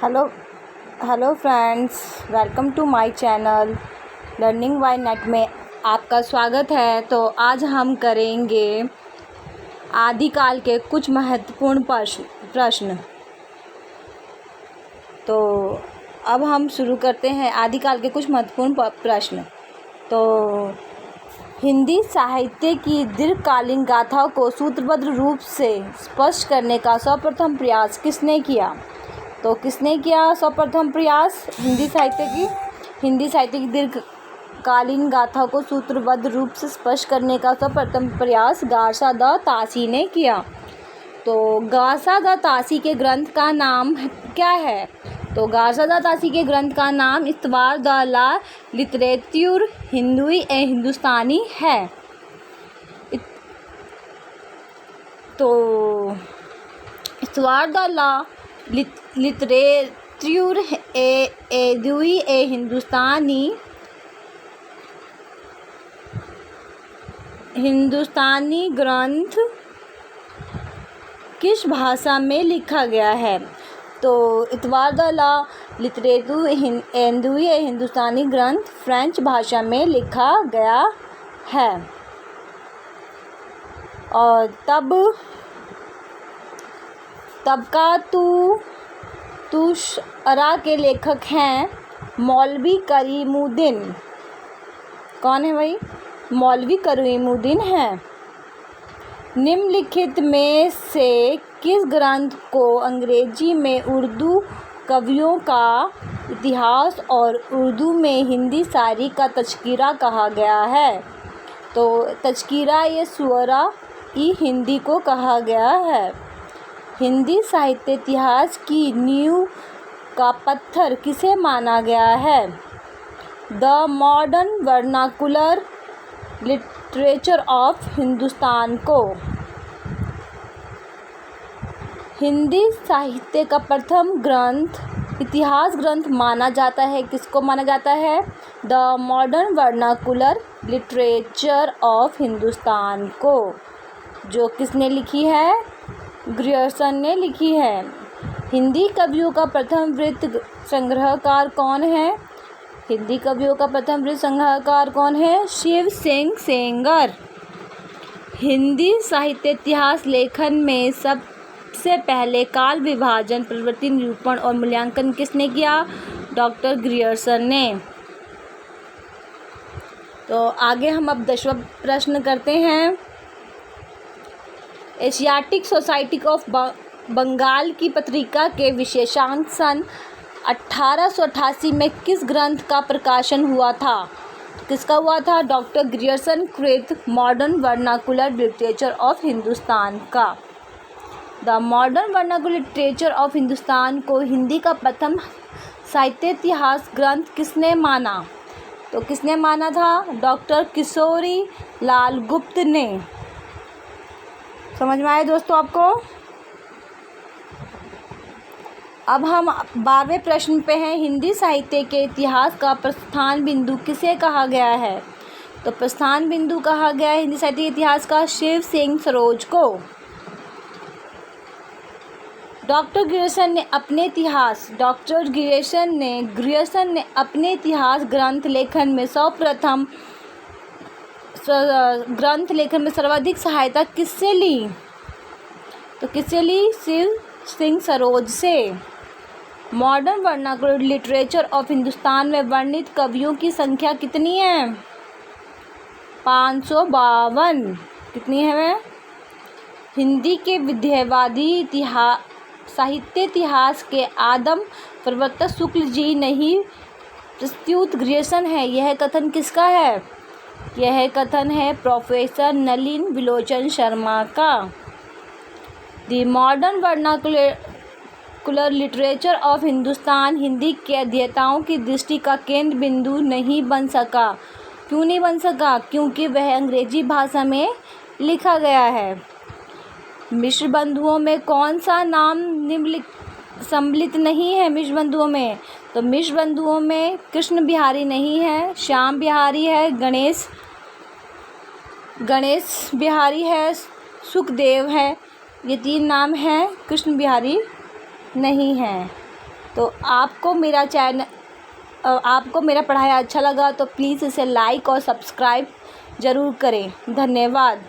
Hello hello friends, welcome to my channel learning by net में आपका स्वागत है। तो आज हम करेंगे आदिकाल के कुछ महत्वपूर्ण प्रश्न। तो अब हम शुरू करते हैं आदिकाल के कुछ महत्वपूर्ण प्रश्न। तो हिंदी साहित्य की दीर्घकालीन गाथाओं को सूत्रबद्ध रूप से स्पष्ट करने का सर्वप्रथम प्रयास किसने किया? तो किसने किया सर्वप्रथम प्रयास हिंदी साहित्य की दीर्घकालीन गाथाओं को सूत्रबद्ध रूप से स्पष्ट करने का सर्वप्रथम प्रयास गासा द तासी ने किया। तो गासा द तासी के ग्रंथ का नाम क्या है? तो गासा द तासी के ग्रंथ का नाम इस्तवार द ला लिटरेच्यूर हिंदुई ए हिंदुस्तानी है। तो इस्तवार द ला लिटरेच्यूर हिंदुई ए हिंदुस्तानी ग्रंथ किस भाषा में लिखा गया है? तो इतवार द ला लिटरेच्यूर हिंदुई ए हिंदुस्तानी ग्रंथ फ्रेंच भाषा में लिखा गया है। और तुशअरा के लेखक हैं मौलवी करीमुद्दीन। कौन है भाई? मौलवी करीमुद्दीन हैं। निम्नलिखित में से किस ग्रंथ को अंग्रेजी में उर्दू कवियों का इतिहास और उर्दू में हिंदी शायरी का तज़किरा कहा गया है? तो तज़किरा ये शुअरा ई हिंदी को कहा गया है। हिंदी साहित्य इतिहास की नींव का पत्थर किसे माना गया है? The modern vernacular literature of Hindustan को। हिंदी साहित्य का प्रथम इतिहास ग्रंथ माना जाता है, किसको माना जाता है? The modern vernacular literature of Hindustan को, जो किसने लिखी है? ग्रियर्सन ने लिखी है। हिंदी कवियों का प्रथम वृत्त संग्रहकार कौन है? हिंदी कवियों का प्रथम वृत्त संग्रहकार कौन है? शिव सिंह सेंगर। हिंदी साहित्य इतिहास लेखन में सबसे पहले काल विभाजन, प्रवृत्ति निरूपण और मूल्यांकन किसने किया? डॉक्टर ग्रियर्सन ने। तो आगे हम अब 10वां प्रश्न करते हैं। एशियाटिक सोसाइटी ऑफ बंगाल की पत्रिका के विशेषांक सन 1888 में किस ग्रंथ का प्रकाशन हुआ था? किसका हुआ था? डॉक्टर ग्रियर्सन कृत modern vernacular literature of Hindustan का। The modern vernacular literature of Hindustan को हिंदी का प्रथम साहित्य इतिहास ग्रंथ किसने माना? तो किसने माना था? डॉक्टर किशोरी लाल गुप्त ने। समझ में आए दोस्तों आपको? अब हम 12वें प्रश्न पे हैं। हिंदी साहित्य के इतिहास का प्रस्थान बिंदु किसे कहा गया है? तो प्रस्थान बिंदु कहा गया है हिंदी साहित्य के इतिहास का शिव सिंह सरोज को। डॉक्टर ग्रियर्सन ने अपने इतिहास ग्रंथ लेखन में सर्वाधिक सहायता किससे ली? तो किससे ली? शिव सिंह सरोज से। Modern vernacular literature of Hindustan में वर्णित कवियों की संख्या कितनी है? 552। कितनी है वह? हिंदी के विद्यावादी साहित्य इतिहास के आदम प्रवर्तक शुक्ल जी नहीं प्रस्तुत ग्रियर्सन है। यह कथन किसका है? यह कथन है प्रोफेसर नलिन विलोचन शर्मा का। The modern vernacular literature of Hindustan Hindi के अध्येताओं की दृष्टि का केंद्र बिंदु नहीं बन सका। क्यों नहीं बन सका? क्योंकि वह अंग्रेजी भाषा में लिखा गया है। मिश्र बंधुओं में कौन सा नाम सम्मिलित नहीं है? मिश्र बंधुओं में, तो मिश्र बंधुओं में कृष्ण बिहारी नहीं है, श्याम बिहारी है, गणेश बिहारी है, सुखदेव है। ये 3 नाम हैं, कृष्ण बिहारी नहीं है। तो आपको मेरा पढ़ाया अच्छा लगा तो प्लीज़ इसे लाइक और सब्सक्राइब ज़रूर करें। धन्यवाद।